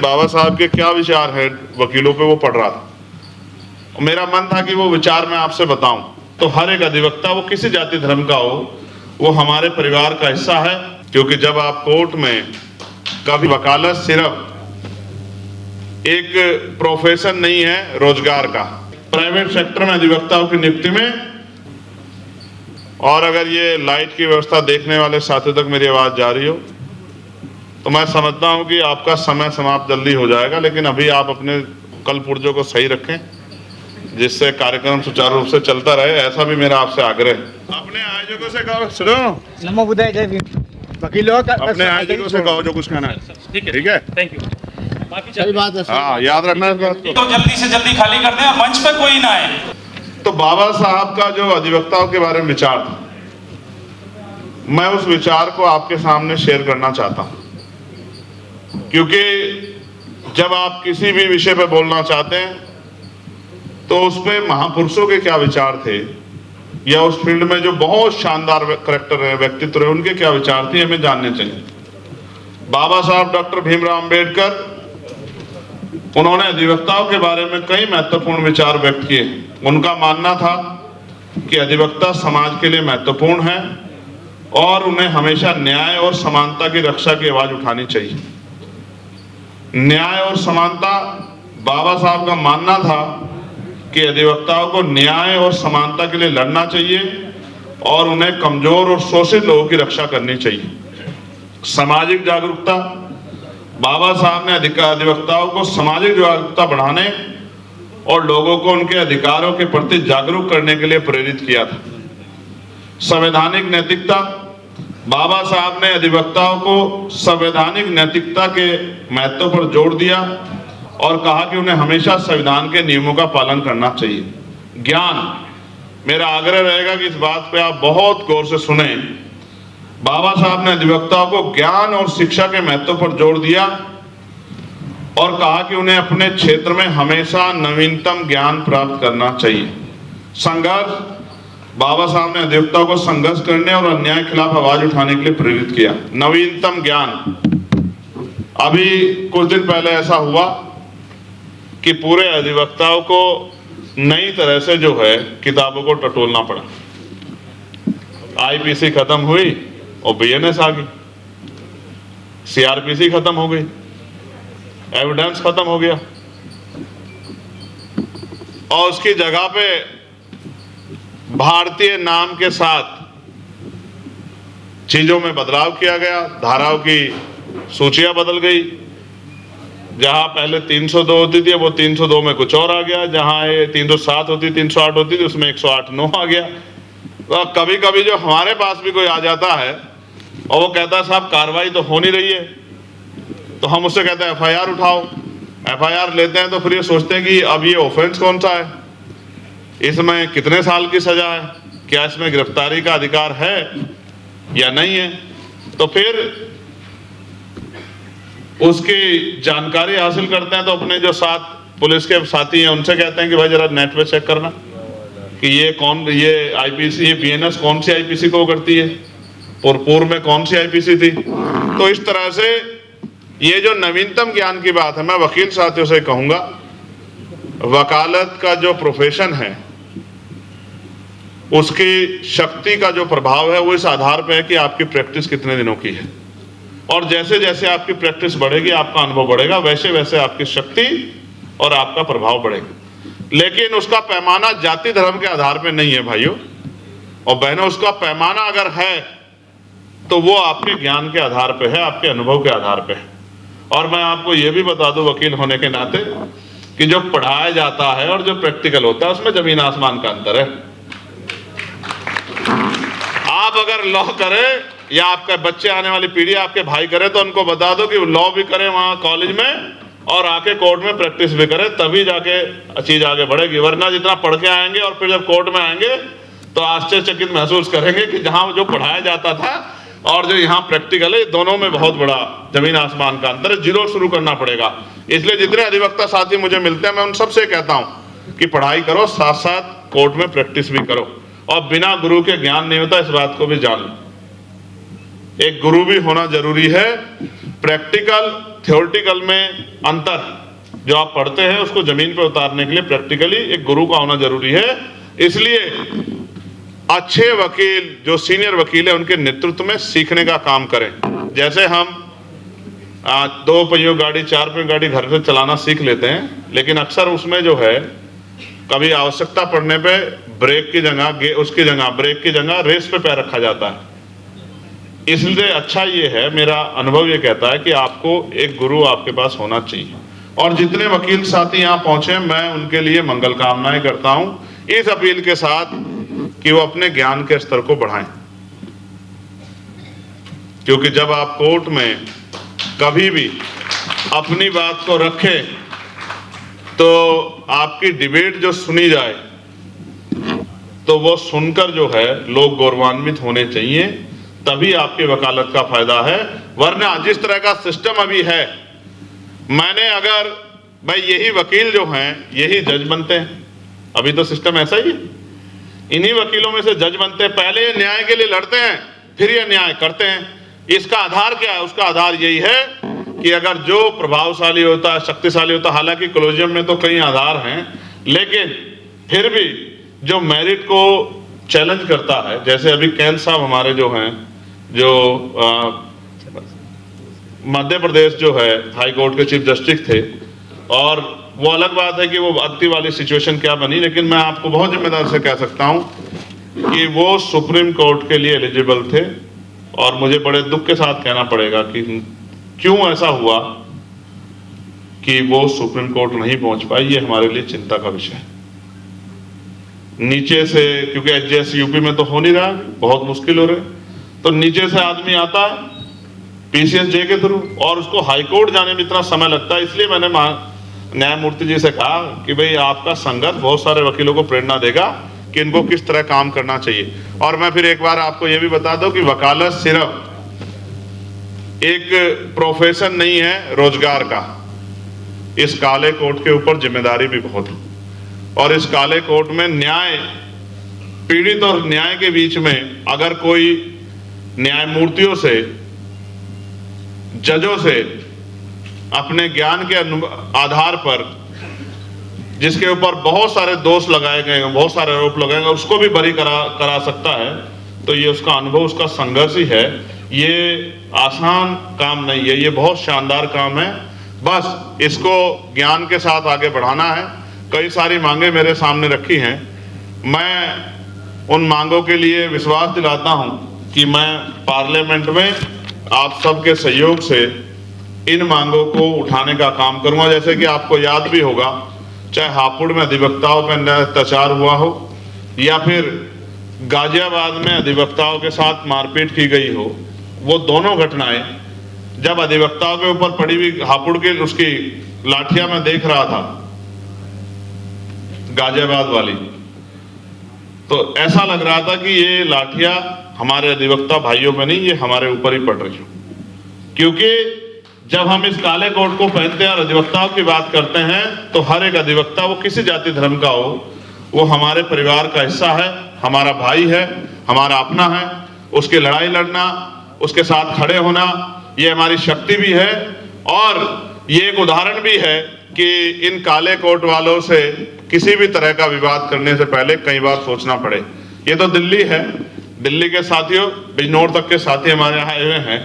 बाबा साहब के क्या विचार है वकीलों पे, वो पढ़ रहा था। मेरा मन था कि वो विचार मैं आपसे बताऊं। तो हर एक अधिवक्ता, वो किसी जाति धर्म का हो, वो हमारे परिवार का हिस्सा है। क्योंकि जब आप कोर्ट में, कभी वकालत सिर्फ एक प्रोफेशन नहीं है रोजगार का। प्राइवेट सेक्टर में अधिवक्ताओं की नियुक्ति में, और अगर ये लाइट की व्यवस्था देखने वाले साथियों तक मेरी आवाज जा रही हो तो मैं समझता हूं कि आपका समय समाप्त जल्दी हो जाएगा। लेकिन अभी आप अपने कल पुर्जों को सही रखें, जिससे कार्यक्रम सुचारू रूप से चलता रहे, ऐसा भी मेरा आपसे आग्रह है। अपने आयोजकों से कहो, सुनो, नमो बुद्धाय, जय भीम। वकीलों अपने आयोजकों से कहो जो कुछ कहना है। ठीक है, थैंक यू। सही बात है। हाँ, याद रखना इस बात को। तो जल्दी से जल्दी खाली कर दें और मंच पे कोई ना आए। तो बाबा साहब का जो अधिवक्ताओं के बारे में विचार था, मैं उस विचार को आपके सामने शेयर करना चाहता हूं। क्योंकि जब आप किसी भी विषय पर बोलना चाहते हैं तो उस पे महापुरुषों के क्या विचार थे, या उस फील्ड में जो बहुत शानदार करैक्टर है, व्यक्तित्व रहे, उनके क्या विचार थे, हमें जानने चाहिए। बाबा साहब डॉक्टर भीमराव अंबेडकर, उन्होंने अधिवक्ताओं के बारे में कई महत्वपूर्ण विचार व्यक्त किए। उनका मानना था कि अधिवक्ता समाज के लिए महत्वपूर्ण है और उन्हें हमेशा न्याय और समानता की रक्षा की आवाज उठानी चाहिए। न्याय और समानता, बाबा साहब का मानना था कि अधिवक्ताओं को न्याय और समानता के लिए लड़ना चाहिए और उन्हें कमजोर और शोषित लोगों की रक्षा करनी चाहिए। सामाजिक जागरूकता, बाबा साहब ने अधिवक्ताओं को सामाजिक जागरूकता बढ़ाने और लोगों को उनके अधिकारों के प्रति जागरूक करने के लिए प्रेरित किया था। संवैधानिक नैतिकता, बाबा साहब ने अधिवक्ताओं को संवैधानिक नैतिकता के महत्व पर जोर दिया और कहा कि उन्हें हमेशा संविधान के नियमों का पालन करना चाहिए। ज्ञान, मेरा आग्रह रहेगा कि इस बात पे आप बहुत गौर से सुने। बाबा साहब ने अधिवक्ताओं को ज्ञान और शिक्षा के महत्व पर जोर दिया और कहा कि उन्हें अपने क्षेत्र में हमेशा नवीनतम ज्ञान प्राप्त करना चाहिए। संघर्ष, बाबा साहब ने अधिवक्ताओं को संघर्ष करने और अन्याय के खिलाफ आवाज उठाने के लिए प्रेरित किया। नवीनतम ज्ञान, अभी कुछ दिन पहले ऐसा हुआ कि पूरे अधिवक्ताओं को नई तरह से जो है किताबों को टटोलना पड़ा। आईपीसी खत्म हुई और बीएनएस आ गई, सीआरपीसी खत्म हो गई, एविडेंस खत्म हो गया, और उसकी जगह पे भारतीय नाम के साथ चीजों में बदलाव किया गया। धाराओं की सूचियां बदल गई। जहां पहले 302 होती थी, वो 302 में कुछ और आ गया। जहां ये 307 होती, 308 होती थी, उसमें 108(9) आ गया। तो कभी कभी जो हमारे पास भी कोई आ जाता है और वो कहता है साहब कार्रवाई तो हो नहीं रही है, तो हम उससे कहते हैं एफआईआर उठाओ। एफआईआर लेते हैं तो फिर ये सोचते हैं कि अब ये ऑफेंस कौन सा है, इसमें कितने साल की सजा है, क्या इसमें गिरफ्तारी का अधिकार है या नहीं है। तो फिर उसकी जानकारी हासिल करते हैं तो अपने जो साथ पुलिस के साथी हैं उनसे कहते हैं कि भाई जरा नेट पे चेक करना कि ये आईपीसी, ये बीएनएस कौन सी आईपीसी को करती है, पूर्व में कौन सी आईपीसी थी। तो इस तरह से ये जो नवीनतम ज्ञान की बात है, मैं वकील साथियों से कहूंगा, वकालत का जो प्रोफेशन है उसकी शक्ति का जो प्रभाव है वो इस आधार पर है कि आपकी प्रैक्टिस कितने दिनों की है। और जैसे जैसे आपकी प्रैक्टिस बढ़ेगी, आपका अनुभव बढ़ेगा, वैसे वैसे आपकी शक्ति और आपका प्रभाव बढ़ेगा। लेकिन उसका पैमाना जाति धर्म के आधार पर नहीं है भाइयों और बहनों। उसका पैमाना अगर है तो वो आपके ज्ञान के आधार पर है, आपके अनुभव के आधार पर है। और मैं आपको ये भी बता दूं वकील होने के नाते कि जो पढ़ाया जाता है और जो प्रैक्टिकल होता है उसमें जमीन आसमान का अंतर है। आप अगर लॉ करें या आपके बच्चे, आने वाली पीढ़ी, आपके भाई करे, तो उनको बता दो कि लॉ भी करें वहां कॉलेज में और आके कोर्ट में प्रैक्टिस भी करें, तभी जाके चीज आगे बढ़ेगी। वरना जितना पढ़ के आएंगे और फिर जब कोर्ट में आएंगे तो आश्चर्यचकित महसूस करेंगे कि जहां जो पढ़ाया जाता था और जो यहाँ प्रैक्टिकल है, दोनों में बहुत बड़ा जमीन आसमान का अंतर है। जीरो शुरू करना पड़ेगा। इसलिए जितने अधिवक्ता साथी मुझे मिलते हैं, मैं उन सबसे कहता हूं कि पढ़ाई करो, साथ साथ कोर्ट में प्रैक्टिस भी करो, और बिना गुरु के ज्ञान नहीं होता, इस बात को भी जान लो। एक गुरु भी होना जरूरी है। प्रैक्टिकल थ्योरेटिकल में अंतर जो आप पढ़ते हैं उसको जमीन पर उतारने के लिए प्रैक्टिकली एक गुरु का होना जरूरी है। इसलिए अच्छे वकील जो सीनियर वकील है उनके नेतृत्व में सीखने का काम करें। जैसे हम 2 पहियों गाड़ी 4 पहियों गाड़ी घर से चलाना सीख लेते हैं, लेकिन अक्सर उसमें जो है कभी आवश्यकता पड़ने पे ब्रेक की जगह रेस पे पैर रखा जाता है। इसलिए अच्छा ये है, मेरा अनुभव ये कहता है कि आपको एक गुरु आपके पास होना चाहिए। और जितने वकील साथी यहाँ पहुंचे मैं उनके लिए मंगल कामनाएं करता हूं, इस अपील के साथ कि वो अपने ज्ञान के स्तर को बढ़ाएं। क्योंकि जब आप कोर्ट में कभी भी अपनी बात को रखें तो आपकी डिबेट जो सुनी जाए तो वो सुनकर जो है लोग गौरवान्वित होने चाहिए, तभी आपकी वकालत का फायदा है। वरना जिस तरह का सिस्टम अभी है, मैंने अगर भाई यही वकील जो हैं यही जज बनते हैं, अभी तो सिस्टम ऐसा ही है, इन्हीं वकीलों में से जज बनते हैं। पहले ये न्याय के लिए लड़ते हैं, फिर ये न्याय करते हैं। इसका आधार क्या है? उसका आधार यही है कि अगर जो प्रभावशाली होता है, शक्तिशाली होता है, हालांकि कोलोजियम में तो कई आधार हैं, लेकिन फिर भी जो मेरिट को चैलेंज करता है, जैसे अभी कैल साहब हमारे जो हैं, जो मध्य प्रदेश जो है हाई कोर्ट के चीफ जस्टिस थे, और वो अलग बात है कि वो अति वाली सिचुएशन क्या बनी, लेकिन मैं आपको बहुत जिम्मेदार से कह सकता हूं कि वो सुप्रीम कोर्ट के लिए एलिजिबल थे। और मुझे बड़े दुख के साथ कहना पड़ेगा कि क्यों ऐसा हुआ कि वो सुप्रीम कोर्ट नहीं पहुंच पाई, ये हमारे लिए चिंता का विषय है। नीचे से, क्योंकि एचजीएस यूपी में तो हो नहीं रहा, बहुत मुश्किल हो रहे, तो नीचे से आदमी आता है पीसीएस जे के थ्रू, और उसको हाई कोर्ट जाने में इतना समय लगता है। इसलिए मैंने न्यायमूर्ति जी से कहा कि भाई आपका संघर्ष बहुत सारे वकीलों को प्रेरणा देगा कि इनको किस तरह काम करना चाहिए। और मैं फिर एक बार आपको यह भी बता दूं कि वकालत सिर्फ एक प्रोफेशन नहीं है रोजगार का, इस काले कोर्ट के ऊपर जिम्मेदारी भी बहुत है। और इस काले कोर्ट में न्याय, पीड़ित और न्याय के बीच में अगर कोई न्यायमूर्तियों से, जजों से अपने ज्ञान के आधार पर जिसके ऊपर बहुत सारे दोष लगाए गए हैं, बहुत सारे आरोप लगाए गए, उसको भी बरी करा सकता है, तो ये उसका अनुभव, उसका संघर्ष ही है। ये आसान काम नहीं है, ये बहुत शानदार काम है। बस इसको ज्ञान के साथ आगे बढ़ाना है। कई सारी मांगे मेरे सामने रखी हैं, मैं उन मांगों के लिए विश्वास दिलाता हूं कि मैं पार्लियामेंट में आप सबके सहयोग से इन मांगों को उठाने का काम करूंगा। जैसे कि आपको याद भी होगा, चाहे हापुड़ में अधिवक्ताओं पर अत्याचार हुआ हो, या फिर गाजियाबाद में अधिवक्ताओं के साथ मारपीट की गई हो, वो दोनों घटनाएं जब अधिवक्ताओं के ऊपर पड़ी हुई हापुड़ के उसकी लाठियां मैं देख रहा था गाजियाबाद वाली, तो ऐसा लग रहा था कि ये लाठियां हमारे अधिवक्ता भाइयों में नहीं, ये हमारे ऊपर ही पड़ रही हो। क्योंकि जब हम इस काले कोट को पहनते हैं और अधिवक्ताओं की बात करते हैं, तो हर एक अधिवक्ता, वो किसी जाति धर्म का हो, वो हमारे परिवार का हिस्सा है, हमारा भाई है, हमारा अपना है। उसकी लड़ाई लड़ना, उसके साथ खड़े होना, ये हमारी शक्ति भी है। और ये एक उदाहरण भी है कि इन काले कोट वालों से किसी भी तरह का विवाद करने से पहले कई बार सोचना पड़े। ये तो दिल्ली है, दिल्ली के साथियों, बिजनौर तक के साथी हमारे यहाँ आए हुए हैं।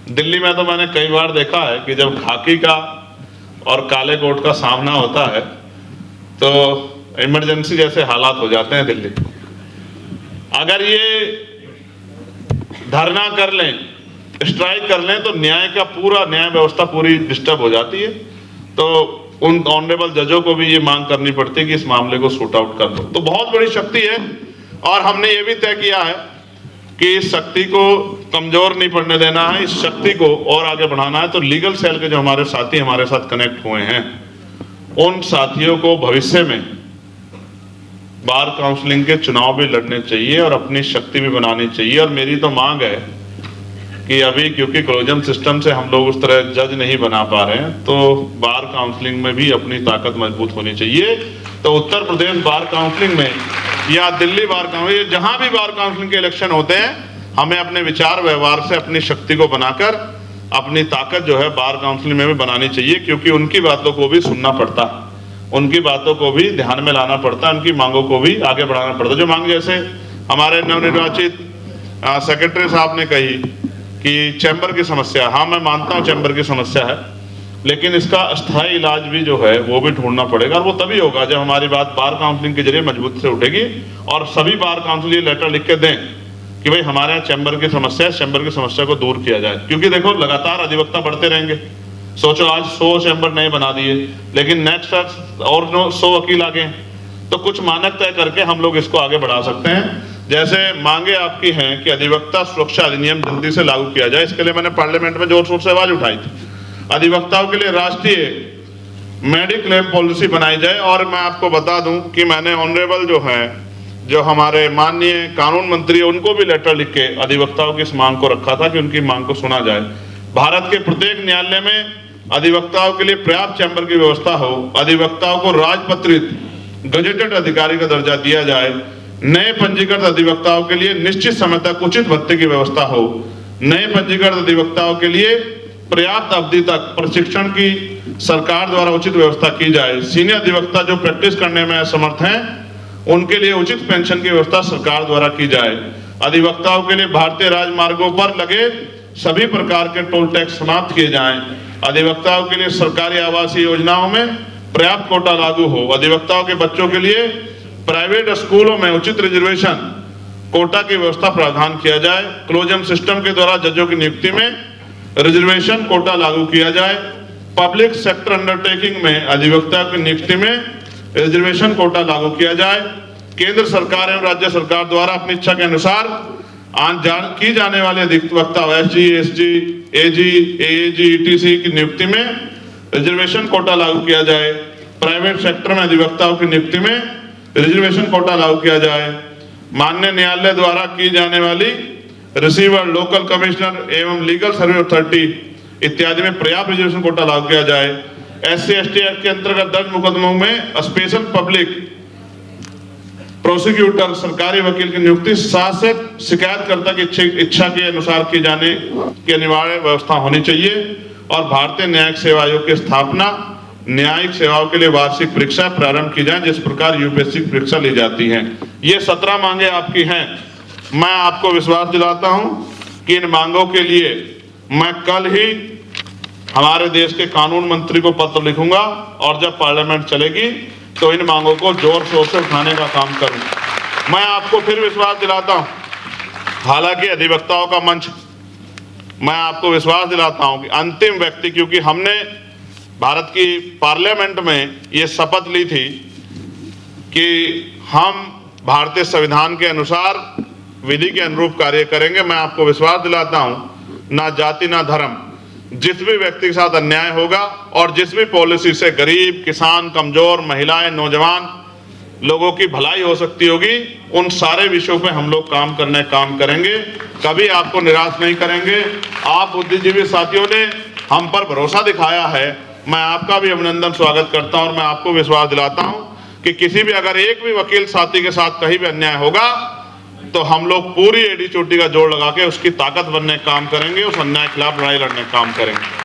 दिल्ली में तो मैंने कई बार देखा है कि जब खाकी का और काले कोट का सामना होता है तो इमरजेंसी जैसे हालात हो जाते हैं दिल्ली। अगर ये धरना कर लें, स्ट्राइक कर लें, तो न्याय व्यवस्था पूरी डिस्टर्ब हो जाती है। तो उन ऑनरेबल जजों को भी ये मांग करनी पड़ती है कि इस मामले को शूट आउट कर दो। तो बहुत बड़ी शक्ति है, और हमने ये भी तय किया है कि इस शक्ति को कमजोर नहीं पड़ने देना है, इस शक्ति को और आगे बढ़ाना है। तो लीगल सेल के जो हमारे साथी हमारे साथ कनेक्ट हुए हैं, उन साथियों को भविष्य में बार काउंसलिंग के चुनाव भी लड़ने चाहिए और अपनी शक्ति भी बनानी चाहिए। और मेरी तो मांग है कि अभी क्योंकि कोलोजियम सिस्टम से हम लोग उस तरह जज नहीं बना पा रहे हैं, तो बार काउंसलिंग में भी अपनी ताकत मजबूत होनी चाहिए। तो उत्तर प्रदेश बार काउंसलिंग में या दिल्ली बार काउंसलिंग, जहां भी बार काउंसलिंग के इलेक्शन होते हैं, हमें अपने विचार व्यवहार से अपनी शक्ति को बनाकर अपनी ताकत जो है बार काउंसिल में भी बनानी चाहिए, क्योंकि उनकी बातों को भी सुनना पड़ता है, उनकी बातों को भी ध्यान में लाना पड़ता है, उनकी मांगों को भी आगे बढ़ाना पड़ता है। जो मांग जैसे हमारे नवनिर्वाचित सेक्रेटरी साहब ने कही कि चैम्बर की समस्या, हाँ मैं मानता हूँ चैम्बर की समस्या है, लेकिन इसका अस्थायी इलाज भी जो है वो भी ढूंढना पड़ेगा, और वो तभी होगा जब हमारी बात बार काउंसलिंग के जरिए मजबूत से उठेगी और सभी बार काउंसिल ये लेटर लिख के दें कि भाई हमारे यहाँ चैम्बर की समस्या है, चैम्बर की समस्या को दूर किया जाए। क्योंकि देखो लगातार अधिवक्ता बढ़ते रहेंगे, सोचो आज 100 चैम्बर नए बना दिए, लेकिन नेक्स्ट और 100 वकील आ गए, तो कुछ मानक तय करके हम लोग इसको आगे बढ़ा सकते हैं। जैसे मांगे आपकी हैं कि अधिवक्ता सुरक्षा अधिनियम जल्दी से लागू किया जाए, इसके लिए मैंने पार्लियामेंट में जोर शोर से आवाज उठाई थी। अधिवक्ताओं के लिए राष्ट्रीय मेडिक्लेम पॉलिसी बनाई जाए, और मैं आपको बता दूं कि मैंने ऑनरेबल जो हमारे माननीय कानून मंत्री, उनको भी लेटर लिख के अधिवक्ताओं की इस मांग को रखा था कि उनकी मांग को सुना जाए। भारत के प्रत्येक न्यायालय में अधिवक्ताओं के लिए पर्याप्त चैम्बर की व्यवस्था हो, अधिवक्ताओं को राजपत्रित गजेटेड अधिकारी का दर्जा दिया जाए, नए पंजीकृत अधिवक्ताओं के लिए निश्चित समय तक उचित भत्ते की व्यवस्था हो, नए पंजीकृत अधिवक्ताओं के लिए पर्याप्त अवधि तक प्रशिक्षण की सरकार द्वारा उचित व्यवस्था की जाए, सीनियर अधिवक्ता जो प्रैक्टिस करने में असमर्थ हैं उनके लिए उचित पेंशन की व्यवस्था सरकार द्वारा की जाए, अधिवक्ताओं के लिए भारतीय राजमार्गों पर लगे सभी प्रकार के टोल टैक्स समाप्त किए जाएं, अधिवक्ताओं के लिए सरकारी आवासीय योजनाओं में पर्याप्त कोटा लागू हो, अधिवक्ताओं के बच्चों के लिए प्राइवेट स्कूलों में उचित रिजर्वेशन कोटा की व्यवस्था प्रावधान किया जाए, क्लोजम सिस्टम के द्वारा जजों की नियुक्ति में रिजर्वेशन कोटा लागू किया जाए, पब्लिक सेक्टर अंडरटेकिंग में अधिवक्ताओं की नियुक्ति में रिजर्वेशन कोटा लागू किया जाए, केंद्र सरकार एवं राज्य सरकार द्वारा अपनी इच्छा के अनुसार की जाने वाले अधिवक्ता एसजी, एसजी, एजी, एएजी, ईटीसी की नियुक्ति में रिजर्वेशन कोटा लागू किया जाए, प्राइवेट सेक्टर में अधिवक्ताओं की नियुक्ति में रिजर्वेशन कोटा लागू किया जाए, माननीय न्यायालय द्वारा की जाने वाली रिसीवर, लोकल कमिश्नर एवं लीगल सर्विस अथॉरिटी इत्यादि में पर्याप्त रिजर्वेशन कोटा लागू किया जाए, SC ST एक्ट के अंतर्गत दर्ज मुकदमों में स्पेशल पब्लिक प्रोसिक्यूटर सरकारी वकील की नियुक्ति शासक शिकायतकर्ता की इच्छा के अनुसार किए जाने की अनिवार्य व्यवस्था होनी चाहिए, और भारतीय न्यायिक सेवा आयोग की स्थापना, न्यायिक सेवाओं के लिए वार्षिक परीक्षा प्रारंभ की जाए जिस प्रकार UPSC की परीक्षा ली जाती है। ये 17 मांगे आपकी हैं। मैं आपको विश्वास दिलाता हूं कि इन मांगों के लिए मैं कल ही हमारे देश के कानून मंत्री को पत्र लिखूंगा, और जब पार्लियामेंट चलेगी तो इन मांगों को जोर शोर से उठाने का काम करूंगा। मैं आपको फिर विश्वास दिलाता हूं, हालांकि अधिवक्ताओं का मंच, मैं आपको विश्वास दिलाता हूं कि अंतिम व्यक्ति, क्योंकि हमने भारत की पार्लियामेंट में ये शपथ ली थी कि हम भारतीय संविधान के अनुसार विधि के अनुरूप कार्य करेंगे। मैं आपको विश्वास दिलाता हूं, ना जाति ना धर्म, जिस भी व्यक्ति के साथ अन्याय होगा और जिस भी पॉलिसी से गरीब, किसान, कमजोर, महिलाएं, नौजवान लोगों की भलाई हो सकती होगी, उन सारे विषयों पे हम लोग काम करेंगे, कभी आपको निराश नहीं करेंगे। आप बुद्धिजीवी साथियों ने हम पर भरोसा दिखाया है, मैं आपका भी अभिनंदन स्वागत करता हूं, और मैं आपको विश्वास दिलाता हूं कि किसी भी अगर एक भी वकील साथी के साथ कहीं भी अन्याय होगा तो हम लोग पूरी एडी चोटी का जोड़ लगा के उसकी ताकत बनने का काम करेंगे, उस अन्याय के खिलाफ लड़ाई लड़ने का काम करेंगे।